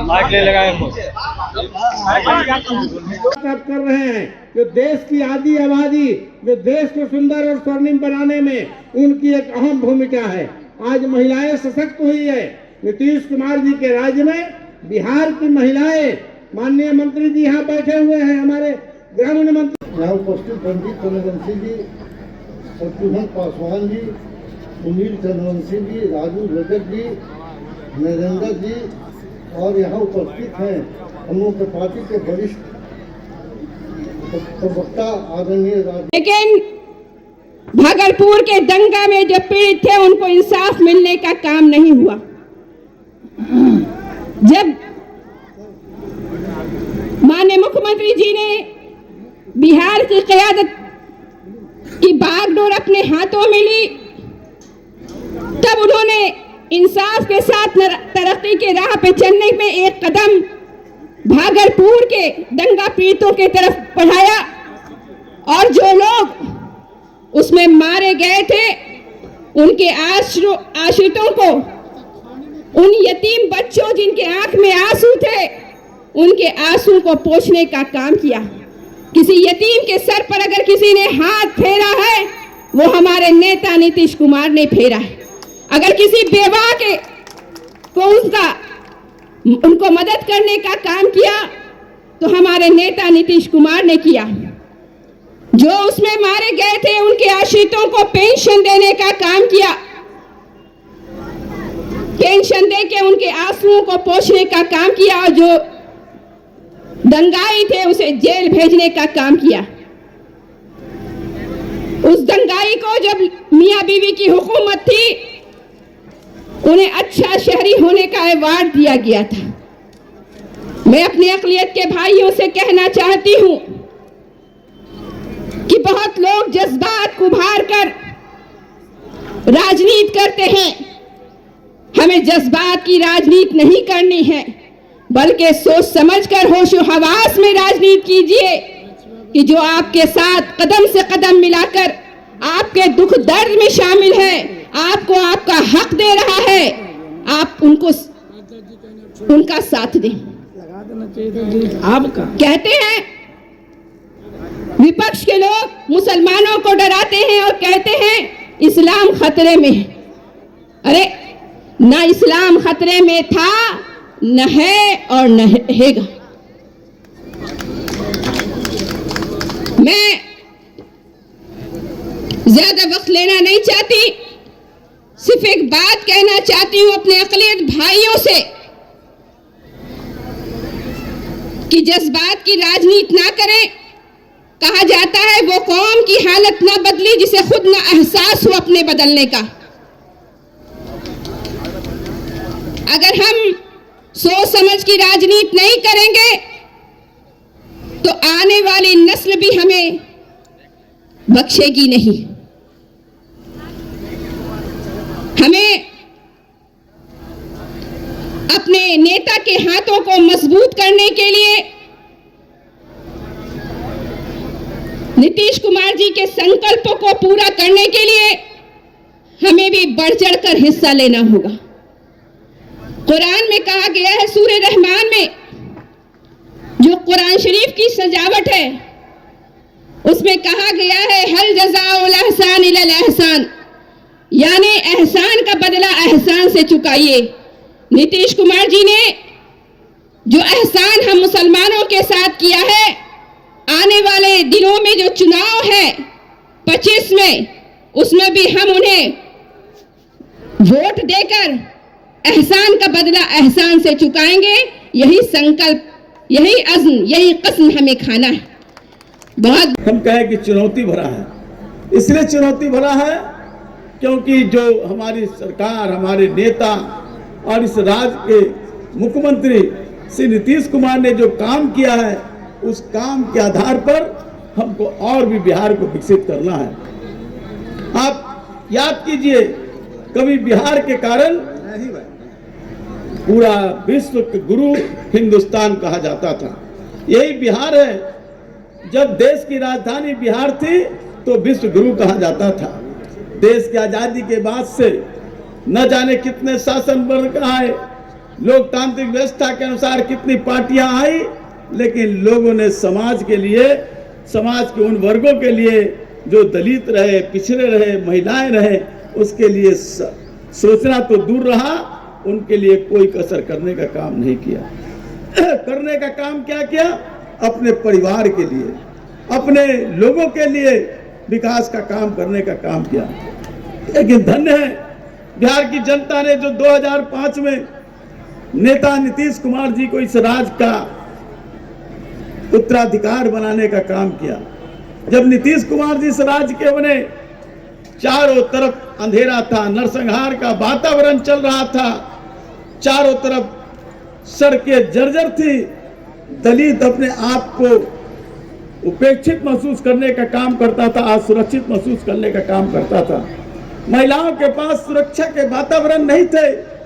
कर रहे हैं जो देश की आधी आबादी, जो देश को सुंदर और स्वर्णिम बनाने में उनकी एक अहम भूमिका है। आज महिलाएं सशक्त हुई है। नीतीश कुमार जी के राज्य में बिहार की महिलाएं, माननीय मंत्री जी यहाँ बैठे हुए हैं, हमारे ग्रामीण मंत्री यहाँ उपस्थित पंडित चंद्रवंशी जी, शत्रुघ्न पासवान जी, सुनील चंद्रवंशी जी, राजू रजक जी, नरेंद्र जी और यहाँ उपस्थित हैं हम लोग के पार्टी के वरिष्ठ प्रवक्ता आदरणीय। लेकिन भागलपुर के दंगा में जो पीड़ित थे उनको इंसाफ मिलने का काम नहीं हुआ। जब माननीय मुख्यमंत्री जी ने बिहार की क़यादत की बागडोर अपने हाथों में ली, तब उन्होंने इंसाफ के साथ तरक्की के राह पे चलने में एक कदम भागलपुर के दंगा पीड़ितों के तरफ बढ़ाया और जो लोग उसमें मारे गए थे उनके आश्रितों को, उन यतीम बच्चों जिनके आंख में आंसू थे, उनके आंसू को पोंछने का काम किया। किसी यतीम के सर पर अगर किसी ने हाथ फेरा है वो हमारे नेता नीतीश कुमार ने फेरा है। अगर किसी बेवा के को उनको मदद करने का काम किया तो हमारे नेता नीतीश कुमार ने किया। जो उसमें मारे गए थे उनके आश्रितों को पेंशन देने का काम किया, पेंशन देके उनके आंसुओं को पोंछने का काम किया और जो दंगाई थे उसे जेल भेजने का काम किया। उस दंगाई को जब मियां बीवी की हुकूमत थी उन्हें अच्छा शहरी होने का अवार्ड दिया गया था। मैं अपने अक़लियत के भाइयों से कहना चाहती हूं कि बहुत लोग जज्बात को उभार कर राजनीति करते हैं। हमें जज्बात की राजनीति नहीं करनी है, बल्कि सोच समझकर होशो हवास में राजनीति कीजिए कि जो आपके साथ कदम से कदम मिलाकर आपके दुख दर्द में शामिल है, आपको आपका हक दे रहा है, आप उनको उनका साथ दें। आपका कहते हैं विपक्ष के लोग मुसलमानों को डराते हैं और कहते हैं इस्लाम खतरे में है। अरे ना इस्लाम खतरे में था, न है और न रहेगा। मैं ज्यादा वक्त लेना नहीं चाहती, सिर्फ एक बात कहना चाहती हूं अपने अक़लियत भाइयों से कि जज्बात की राजनीति ना करें। कहा जाता है वो कौम की हालत ना बदली जिसे खुद ना एहसास हो अपने बदलने का। अगर हम सोच समझ की राजनीति नहीं करेंगे तो आने वाली नस्ल भी हमें बख्शेगी नहीं। हमें अपने नेता के हाथों को मजबूत करने के लिए नीतीश कुमार जी के संकल्पों को पूरा करने के लिए हमें भी बढ़ चढ़कर हिस्सा लेना होगा। कुरान में कहा गया है, सूरह रहमान में जो कुरान शरीफ की सजावट है उसमें कहा गया है हल जज़ाउल एहसान इल्ल एहसान, यानी एहसान का बदला एहसान से चुकाइए। नीतीश कुमार जी ने जो एहसान हम मुसलमानों के साथ किया है, आने वाले दिनों में जो चुनाव है 25 में, उसमें भी हम उन्हें वोट देकर एहसान का बदला एहसान से चुकाएंगे। यही संकल्प, यही अज़्म, यही कसम हमें खाना है। बहुत हम कहें कि चुनौती भरा है, इसलिए चुनौती भरा है क्योंकि जो हमारी सरकार, हमारे नेता और इस राज्य के मुख्यमंत्री श्री नीतीश कुमार ने जो काम किया है, उस काम के आधार पर हमको और भी बिहार को विकसित करना है। आप याद कीजिए, कभी बिहार के कारण पूरा विश्व के गुरु हिंदुस्तान कहा जाता था। यही बिहार है, जब देश की राजधानी बिहार थी तो विश्व गुरु कहा जाता था। देश की आजादी के बाद से न जाने कितने शासन वर्ग आए, लोकतांत्रिक व्यवस्था के अनुसार कितनी पार्टियां आई, लेकिन लोगों ने समाज के लिए, समाज के उन वर्गों के लिए जो दलित रहे, पिछड़े रहे, महिलाएं रहे, उसके लिए सोचना तो दूर रहा, उनके लिए कोई कसर करने का काम नहीं किया। करने का काम क्या किया? अपने परिवार के लिए, अपने लोगों के लिए विकास का काम करने का काम किया। लेकिन धन्य है बिहार की जनता ने जो 2005 में नेता नीतीश कुमार जी को इस राज्य का उत्तराधिकार बनाने का काम किया। जब नीतीश कुमार जी इस राज्य के बने, चारों तरफ अंधेरा था, नरसंहार का वातावरण चल रहा था, चारों तरफ सड़कें जर्जर थी, दलित अपने आप को उपेक्षित महसूस करने का काम करता था, असुरक्षित महसूस करने का काम करता था। महिलाओं के पास सुरक्षा के वातावरण नहीं थे,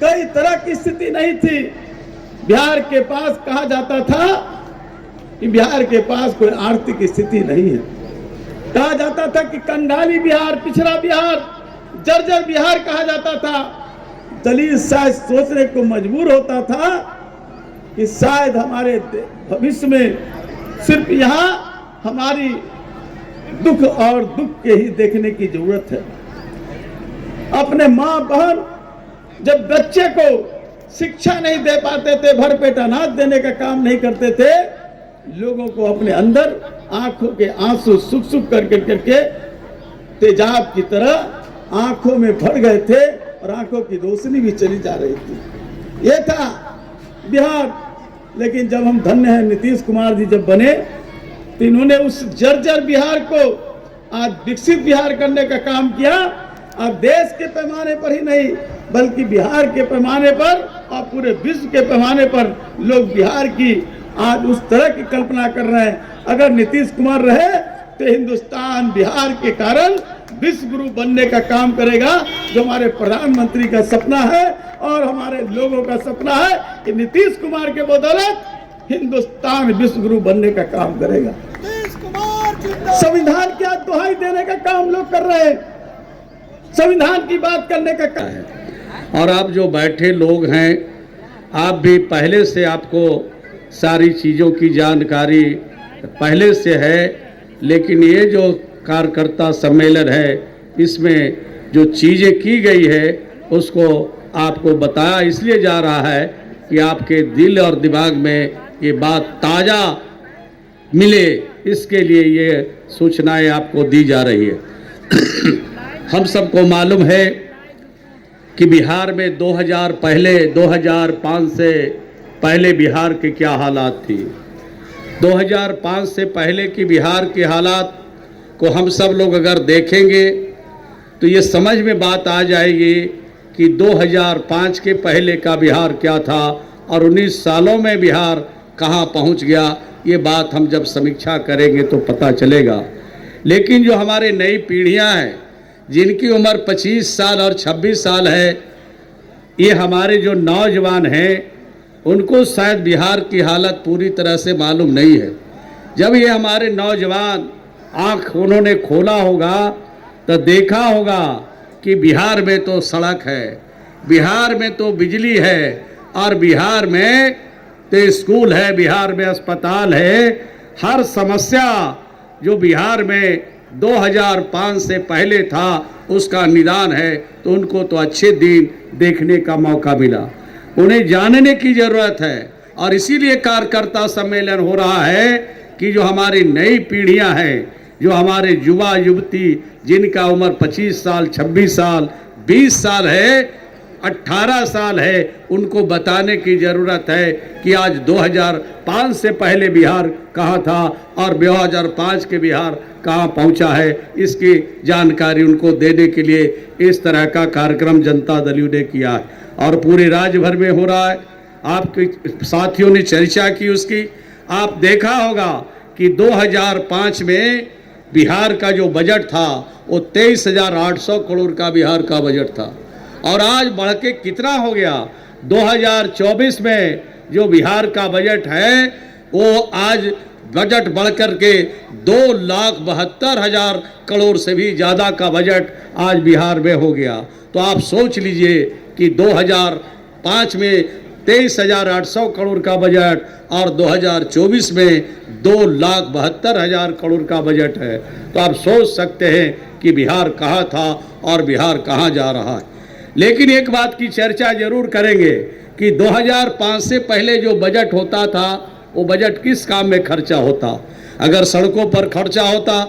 कई तरह की स्थिति नहीं थी। बिहार के पास कहा जाता था कि बिहार के पास कोई आर्थिक स्थिति नहीं है, कहा जाता था कि कंगाली बिहार, पिछड़ा बिहार, जर्जर बिहार कहा जाता था। दलित शायद सोचने को मजबूर होता था कि शायद हमारे भविष्य में सिर्फ यहाँ हमारी दुख और दुख के ही देखने की जरूरत है। अपने माँ बहन जब बच्चे को शिक्षा नहीं दे पाते थे, भर पेट अनाज देने का काम नहीं करते थे, लोगों को अपने अंदर आंखों के आंसू सुख सुख करके तेजाब की तरह आंखों में भर गए थे और आंखों की रोशनी भी चली जा रही थी। ये था बिहार। लेकिन जब हम धन्य हैं नीतीश कुमार जी जब बने, तो इन्होंने उस जर्जर बिहार को आज विकसित बिहार करने का काम किया। अब देश के पैमाने पर ही नहीं, बल्कि बिहार के पैमाने पर और पूरे विश्व के पैमाने पर लोग बिहार की आज उस तरह की कल्पना कर रहे हैं। अगर नीतीश कुमार रहे तो हिंदुस्तान बिहार के कारण विश्व गुरु बनने का काम करेगा, जो हमारे प्रधानमंत्री का सपना है और हमारे लोगों का सपना है कि नीतीश कुमार के बदौलत हिंदुस्तान विश्व गुरु बनने का काम करेगा। संविधान की आज दुहाई देने का काम लोग कर रहे हैं, संविधान की बात करने का काम है। और आप जो बैठे लोग हैं, आप भी पहले से आपको सारी चीज़ों की जानकारी पहले से है, लेकिन ये जो कार्यकर्ता सम्मेलन है, इसमें जो चीज़ें की गई है उसको आपको बताया इसलिए जा रहा है कि आपके दिल और दिमाग में ये बात ताज़ा मिले, इसके लिए ये सूचनाएं आपको दी जा रही है। हम सबको मालूम है कि बिहार में 2005 से पहले बिहार के क्या हालात थी। 2005 से पहले की बिहार के हालात को हम सब लोग अगर देखेंगे तो ये समझ में बात आ जाएगी कि 2005 के पहले का बिहार क्या था और 19 सालों में बिहार कहाँ पहुँच गया। ये बात हम जब समीक्षा करेंगे तो पता चलेगा। लेकिन जो हमारे नई पीढ़ियाँ हैं, जिनकी उम्र 25 साल और 26 साल है, ये हमारे जो नौजवान हैं, उनको शायद बिहार की हालत पूरी तरह से मालूम नहीं है। जब ये हमारे नौजवान आँख उन्होंने खोला होगा तो देखा होगा कि बिहार में तो सड़क है, बिहार में तो बिजली है, और बिहार में तो स्कूल है, बिहार में अस्पताल है। हर समस्या जो बिहार में 2005 से पहले था उसका निदान है। तो उनको तो अच्छे दिन देखने का मौका मिला, उन्हें जानने की ज़रूरत है। और इसीलिए कार्यकर्ता सम्मेलन हो रहा है कि जो हमारी नई पीढ़ियां हैं, जो हमारे युवा युवती जिनका उम्र 25 साल, 26 साल, 20 साल है, 18 साल है, उनको बताने की ज़रूरत है कि आज 2005 से पहले बिहार कहाँ था और 2005 के बिहार कहाँ पहुँचा है। इसकी जानकारी उनको देने के लिए इस तरह का कार्यक्रम जनता दल यू ने किया है और पूरे राज्य भर में हो रहा है। आपके साथियों ने चर्चा की उसकी। आप देखा होगा कि 2005 में बिहार का जो बजट था वो 23,800 करोड़ का बिहार का बजट था, और आज बढ़ के कितना हो गया। 2024 में जो बिहार का बजट है वो आज बजट बढ़कर के 2,72,000 करोड़ से भी ज़्यादा का बजट आज बिहार में हो गया। तो आप सोच लीजिए कि 2005 में 23,800 करोड़ का बजट और 2024 में 2,72,000 करोड़ का बजट है। तो आप सोच सकते हैं कि बिहार कहाँ था और बिहार कहाँ जा रहा है। लेकिन एक बात की चर्चा जरूर करेंगे कि 2005 से पहले जो बजट होता था वो बजट किस काम में खर्चा होता। अगर सड़कों पर खर्चा होता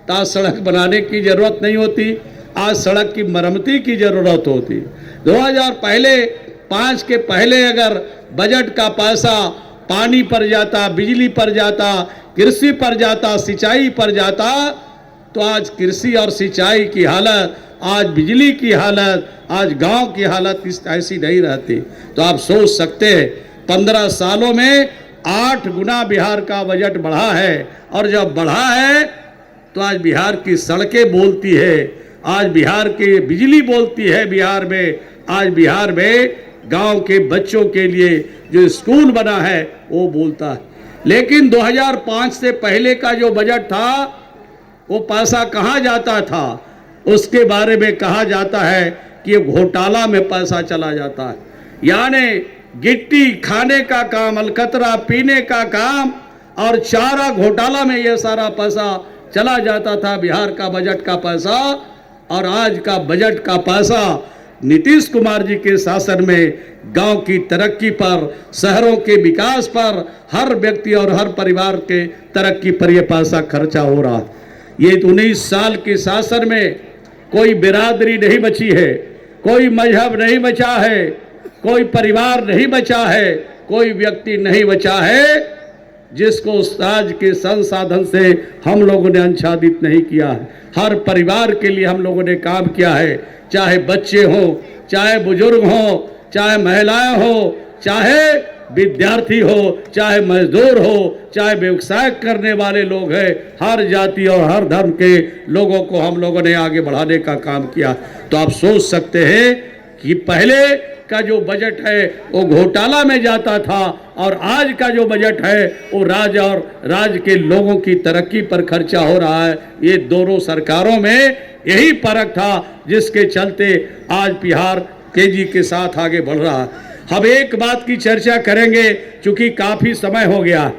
तो आज सड़क बनाने की ज़रूरत नहीं होती, आज सड़क की मरम्मती की ज़रूरत होती। 2005 के पहले अगर बजट का पैसा पानी पर जाता, बिजली पर जाता, कृषि पर जाता, सिंचाई पर जाता, तो आज कृषि और सिंचाई की हालत, आज बिजली की हालत, आज गांव की हालत ऐसी नहीं रहती। तो आप सोच सकते हैं 15 सालों में 8 गुना बिहार का बजट बढ़ा है। और जब बढ़ा है तो आज बिहार की सड़कें बोलती है, आज बिहार की बिजली बोलती है। बिहार में आज बिहार में गांव के बच्चों के लिए जो स्कूल बना है वो बोलता है। लेकिन 2005 से पहले का जो बजट था वो पैसा कहाँ जाता था, उसके बारे में कहा जाता है कि घोटाला में पैसा चला जाता है। यानी गिट्टी खाने का काम, अलकतरा पीने का काम और चारा घोटाला में ये सारा पैसा चला जाता था, बिहार का बजट का पैसा। और आज का बजट का पैसा नीतीश कुमार जी के शासन में गांव की तरक्की पर, शहरों के विकास पर, हर व्यक्ति और हर परिवार के तरक्की पर यह पैसा खर्चा हो रहा। ये 19 साल के शासन में कोई बिरादरी नहीं बची है, कोई मजहब नहीं बचा है, कोई परिवार नहीं बचा है, कोई व्यक्ति नहीं बचा है जिसको आज के संसाधन से हम लोगों ने आच्छादित नहीं किया है। हर परिवार के लिए हम लोगों ने काम किया है, चाहे बच्चे हों, चाहे बुजुर्ग हों, चाहे महिलाएं हो, चाहे विद्यार्थी हो, चाहे मजदूर हो, चाहे व्यवसाय करने वाले लोग हैं, हर जाति और हर धर्म के लोगों को हम लोगों ने आगे बढ़ाने का काम किया। तो आप सोच सकते हैं कि पहले का जो बजट है वो घोटाला में जाता था और आज का जो बजट है वो राज्य और राज्य के लोगों की तरक्की पर खर्चा हो रहा है। ये दोनों सरकारों में यही फर्क था जिसके चलते आज बिहार तेजी के साथ आगे बढ़ रहा है। हम एक बात की चर्चा करेंगे, चूंकि काफी समय हो गया।